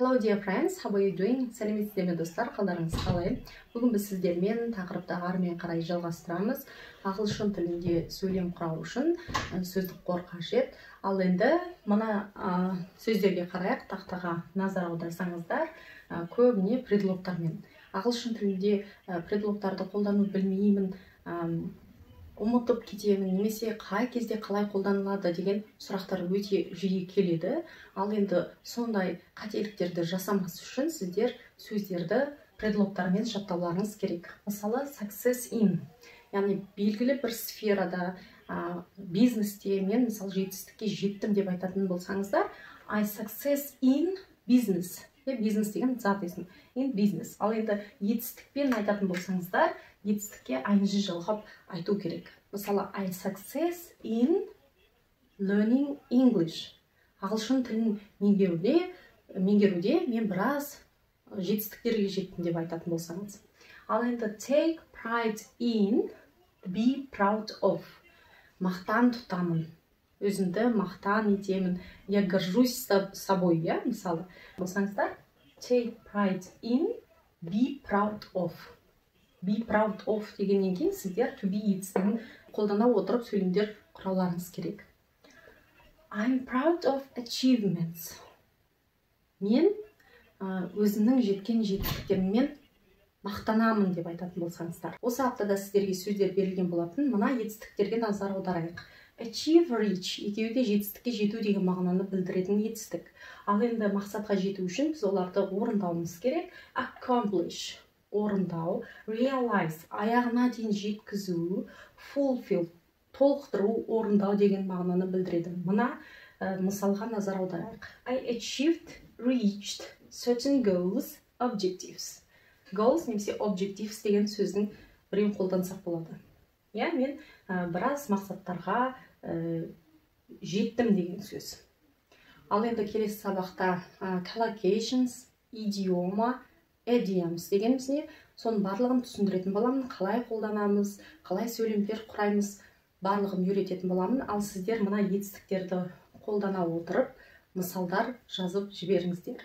Hello dear friends, how are you doing? Сәлеметсіздер ме достар, қалдарыңыз қалай? Бүгін біз сіздермен тақырыпты әрмен қарай жалғастырамыз. Ағылшын тілінде сөйлем құрау үшін сөздік қор қажет. Ал енді мына сөздерге қарайық, тақтаға назар аударсаңыздар, көбіне предлогтармен. Ағылшын тілінде предлогтарды қолдану білмеймін, ұмытып кетемін, немесе қай кезде қалай қолданылады деген сұрақтар өте жиі келеді. Ал енді сондай қателіктерді жасамас үшін сіздер сөздерді предлогтармен жаттауларыңыз керек. Мысалы, success in, яғни белгілі бір сферада, бизнесте мен мысалы жетістікке жеттім деп айтатын болсаңыздар, I success in business. Бизнес деген зат есім, in business. Ал енді етістікпен айтатын болсаңыздар, етістікке ing жалғап айту керек. Мысалы, I success in learning English. Ағылшын тілін меңгеруде мен біраз жетістіктерге жеттім деп айтатын болсаңыз. Ал енді take pride in, be proud of. Мақтан тұтамын. Өзімді мақтан етемін. Я горжусь собой, мысалы. Болсаңыздар, take pride in, be proud of. Be proud of дегеннен кейін сіздер to be етістігін қолдана отырып сөйлемдер құрауларыңыз керек. I'm proud of achievements. Мен өзімнің жеткен жетістіктеріммен мақтанамын деп айтатын болсаңыздар. Осы аптада сіздерге сөздер берілген болатын. Мына етістіктерге назар аударайық. Achieve, reach, екеуі де жетістікке жету деген мағынаны білдіретін етістік. Ал енді мақсатқа жету үшін біз оларды орындауымыз керек. Accomplish, орындау, realize, аяғына дейін жеткізу, fulfill, толықтыру, орындау деген мағынаны білдіреді. Мына мысалға назар аударайық. I achieved, reached certain goals, objectives. Goals немесе objectives деген сөздің біреуін қолдансақ болады. Мен біраз мақсаттарға жеттім деген сөз. Ал енді келесі сабақта collocations, idioma, idioms дегеніміз не? Соның барлығын түсіндіретін боламын, қалай қолданамыз, қалай сөйлемдер құраймыз, барлығын үйрететін боламын. Ал сіздер мына етістіктерді қолдана отырып, мысалдар жазып жіберіңіздер.